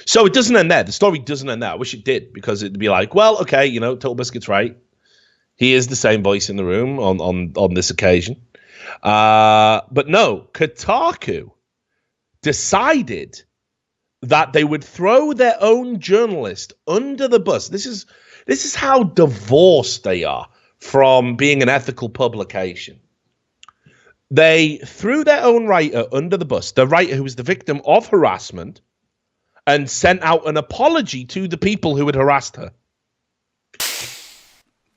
So it doesn't end there. The story doesn't end there. I wish it did, because it'd be like, well, okay, you know, Total Biscuit's right. He is the same voice in the room on this occasion. But no, Kotaku decided that they would throw their own journalist under the bus. This is how divorced they are from being an ethical publication. They threw their own writer under the bus, the writer who was the victim of harassment, and sent out an apology to the people who had harassed her.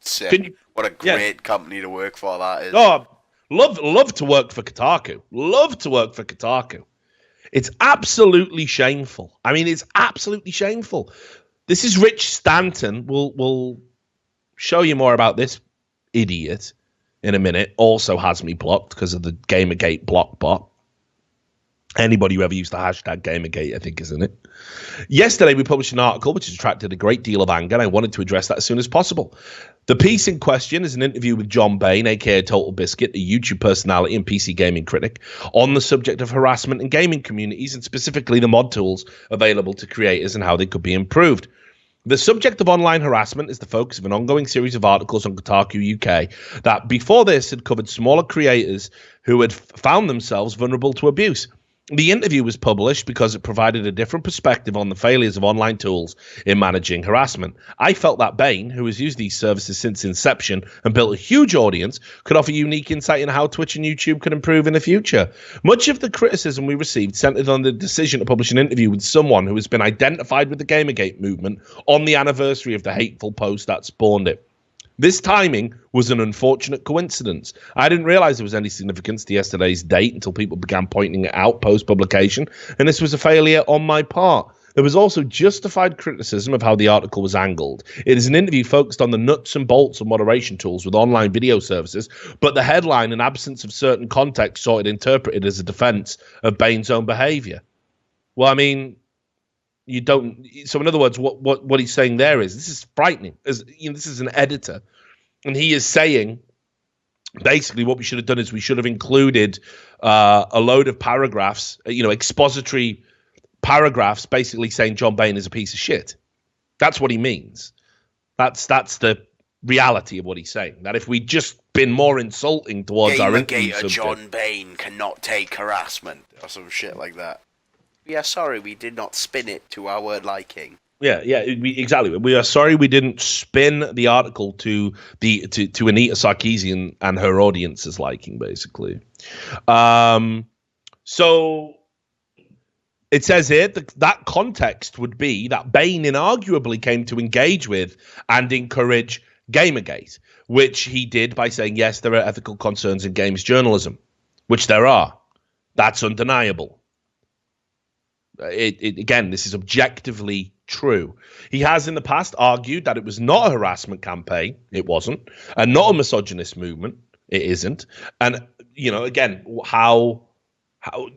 Sick. What a great company to work for that is. Oh, love to work for Kotaku. Love to work for Kotaku. It's absolutely shameful. I mean, it's absolutely shameful. This is Rich Stanton. We'll show you more about this idiot in a minute. Also has me blocked because of the Gamergate block bot. Anybody who ever used the hashtag Gamergate, I think, is in it. Yesterday, we published an article which has attracted a great deal of anger, and I wanted to address that as soon as possible. The piece in question is an interview with John Bain, aka Total Biscuit, a YouTube personality and PC gaming critic, on the subject of harassment in gaming communities, and specifically the mod tools available to creators and how they could be improved. The subject of online harassment is the focus of an ongoing series of articles on Kotaku UK that before this had covered smaller creators who had found themselves vulnerable to abuse. The interview was published because it provided a different perspective on the failures of online tools in managing harassment. I felt that Bain, who has used these services since inception and built a huge audience, could offer unique insight into how Twitch and YouTube could improve in the future. Much of the criticism we received centered on the decision to publish an interview with someone who has been identified with the Gamergate movement on the anniversary of the hateful post that spawned it. This timing was an unfortunate coincidence. I didn't realize there was any significance to yesterday's date until people began pointing it out post-publication, and this was a failure on my part. There was also justified criticism of how the article was angled. It is an interview focused on the nuts and bolts of moderation tools with online video services, but the headline, in absence of certain context, saw it interpreted as a defense of Bain's own behavior. Well, I mean, you don't. So in other words, what he's saying there is, this is frightening. As you know, this is an editor, and he is saying basically what we should have done is we should have included a load of paragraphs, expository paragraphs, basically saying John Bain is a piece of shit. That's what he means. That's the reality of what he's saying. That if we'd just been more insulting towards our interview subject, John Bain cannot take harassment or some shit like that. We are sorry we did not spin it to our liking. Yeah, exactly. We are sorry we didn't spin the article to Anita Sarkeesian and her audience's liking, basically. So it says here that context would be that Bain inarguably came to engage with and encourage Gamergate, which he did by saying, yes, there are ethical concerns in games journalism, which there are. That's undeniable. Again, this is objectively true. He has in the past argued that it was not a harassment campaign. It wasn't. And not a misogynist movement. It isn't. And, again, how do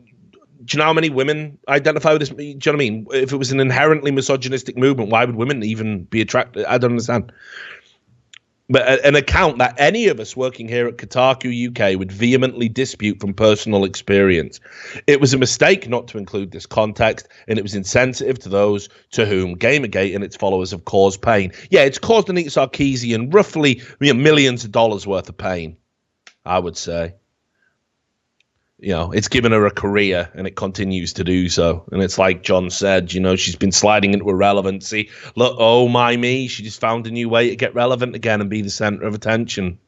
you know how many women identify with this? Do you know what I mean? If it was an inherently misogynistic movement, why would women even be attracted? I don't understand. But an account that any of us working here at Kotaku UK would vehemently dispute from personal experience. It was a mistake not to include this context, and it was insensitive to those to whom Gamergate and its followers have caused pain. Yeah, it's caused Anita Sarkeesian roughly millions of dollars worth of pain, I would say. It's given her a career, and it continues to do so. And it's like John said, she's been sliding into irrelevancy. Look, oh my me, she just found a new way to get relevant again and be the center of attention.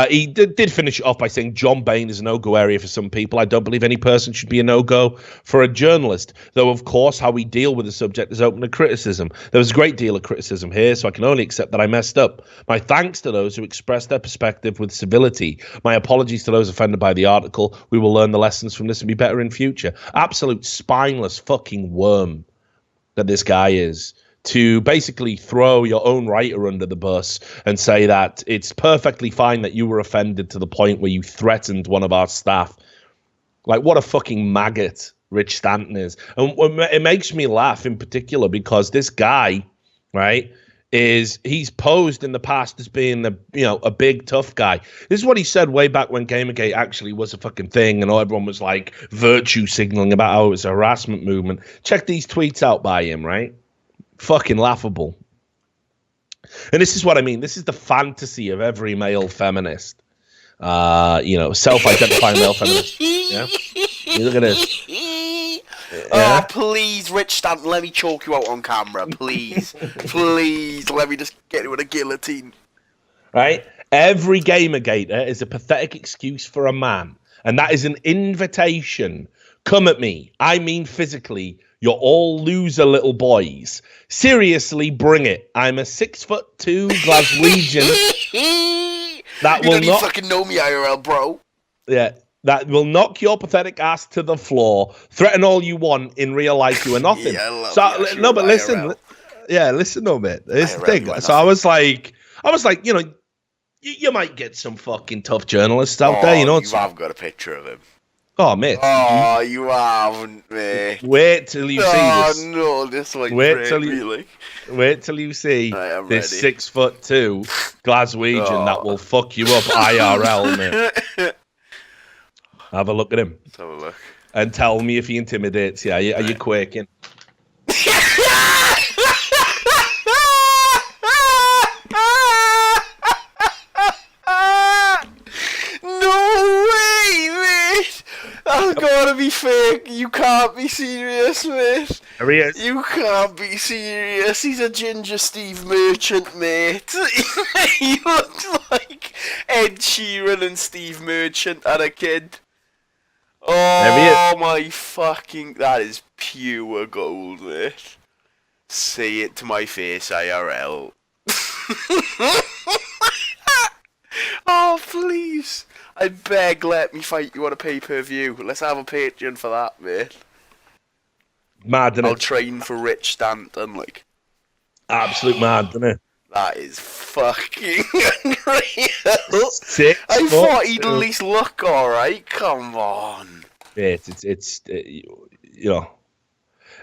He did finish it off by saying John Bain is a no-go area for some people. I don't believe any person should be a no-go for a journalist, though, of course, how we deal with the subject is open to criticism. There was a great deal of criticism here, so I can only accept that I messed up. My thanks to those who expressed their perspective with civility. My apologies to those offended by the article. We will learn the lessons from this and be better in future. Absolute spineless fucking worm that this guy is. To basically throw your own writer under the bus and say that it's perfectly fine that you were offended to the point where you threatened one of our staff. Like, what a fucking maggot Rich Stanton is. And it makes me laugh in particular because this guy, right, is he's posed in the past as being a big tough guy. This is what he said way back when Gamergate actually was a fucking thing, and everyone was like virtue signaling about how it was a harassment movement. Check these tweets out by him, right? Fucking laughable. And this is what I mean. This is the fantasy of every male feminist. Self-identifying male feminist. Yeah. You look at this. Yeah. Oh, please, Rich Stanton, let me choke you out on camera. Please. Please, let me just get you with a guillotine. Right? Every Gamergator is a pathetic excuse for a man. And that is an invitation. Come at me. I mean physically. You're all loser little boys. Seriously, bring it. I'm a 6'2" Glaswegian. That you will don't even fucking know me IRL, bro. Yeah. That will knock your pathetic ass to the floor. Threaten all you want. In real life, you are nothing. Yeah, I love so, no, but listen. Listen to me. This is the thing. So I was like, you might get some fucking tough journalists out there. You have got a picture of him. Oh, mate. Oh, you haven't, mate. Wait till you see this. Oh, no, this one. Wait till you see this 6'2" Glaswegian that will fuck you up IRL, mate. Have a look at him. Let's have a look. And tell me if he intimidates you. Are you quaking? That's gotta be fake. You can't be serious, mate. There he is. You can't be serious. He's a ginger Steve Merchant, mate. He looks like Ed Sheeran and Steve Merchant are a kid. Oh my fucking... That is pure gold, mate. Say it to my face, IRL. Oh, please. I beg, let me fight you on a pay-per-view. Let's have a Patreon for that, mate. Mad, isn't it? I'll train for Rich Stanton, like. Absolute mad, isn't it? That is fucking unreal. I thought he'd at least look alright. Come on. It's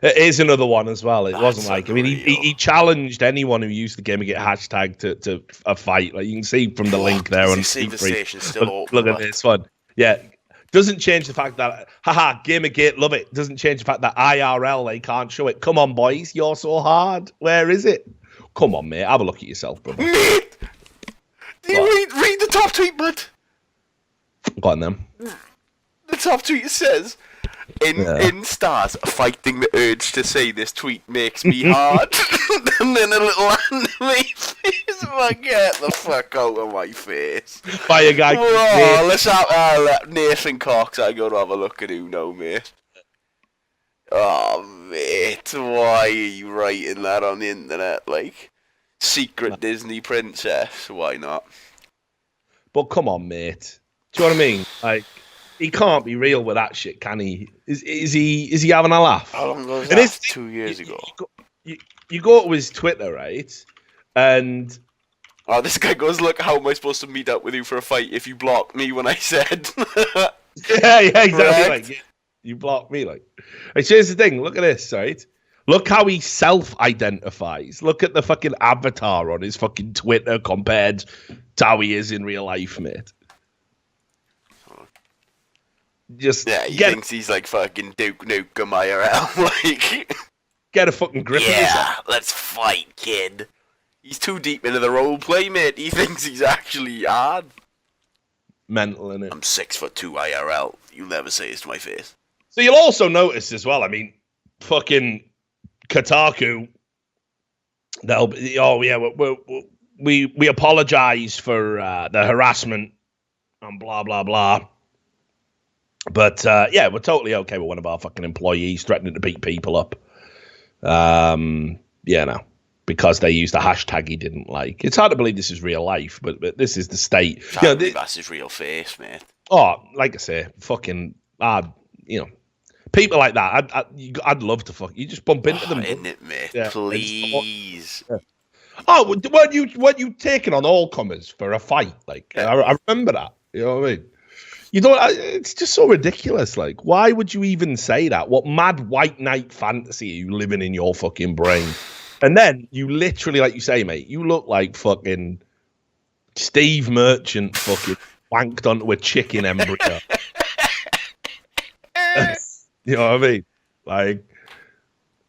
it is another one as well. It wasn't like, I mean, he challenged anyone who used the Gamergate hashtag to a fight. Like you can see from the link there on look at this one. Yeah. Doesn't change the fact that, Gamergate, love it. Doesn't change the fact that IRL, they can't show it. Come on, boys. You're so hard. Where is it? Come on, mate. Have a look at yourself, brother. Mate! Do you read the top tweet, bud? Go on, then. The top tweet says, in stars, fighting the urge to say this tweet makes me hard. And then a little anime face. Get the fuck out of my face. By a guy. Whoa, let's have Nathan Cox. I go to have a look at Uno, mate. Oh, mate, why are you writing that on the internet? Like, secret Disney princess? Why not? But come on, mate. Do you know what I mean? Like, he can't be real with that shit, can he? Is he having a laugh? How long ago was that? 2 years ago. You go to his Twitter, right? And this guy goes, look, how am I supposed to meet up with you for a fight if you blocked me when I said? yeah, exactly. Like, you blocked me, like. And here's the thing. Look at this, right? Look how he self-identifies. Look at the fucking avatar on his fucking Twitter compared to how he is in real life, mate. Just he thinks he's like fucking Duke Nukem IRL. Like, get a fucking grip. Yeah, let's fight, kid. He's too deep into the role play, mate. He thinks he's actually hard. Mental, innit? I'm 6'2" IRL. You'll never say this to my face. So you'll also notice as well. I mean, fucking Kotaku. They'll be, we apologize for the harassment and blah blah blah. But we're totally okay with one of our fucking employees threatening to beat people up. Because they used a hashtag he didn't like. It's hard to believe this is real life, but this is the state. That's his real face, mate. Oh, like I say, fucking, people like that. I'd love to you just bump into them. Isn't it, mate? Yeah, please. Yeah. Oh, weren't you taking on all comers for a fight? Like, I remember that. You know what I mean? You don't. It's just so ridiculous. Like, why would you even say that? What mad white knight fantasy are you living in your fucking brain? And then you literally, like you say, mate, you look like fucking Steve Merchant fucking wanked onto a chicken embryo. You know what I mean? Like,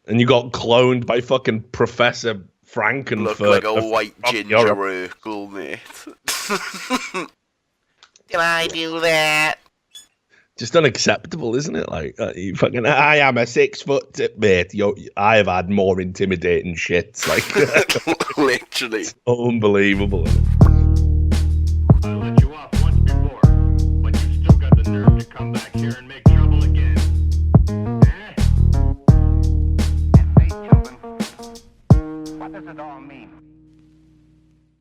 and you got cloned by fucking Professor Frankenfurter. Look like a white ginger Urkel, mate. Can I do that? Just unacceptable, isn't it? Like, you fucking, I am a 6 foot tip, mate. I have had more intimidating shits. Like, literally. unbelievable.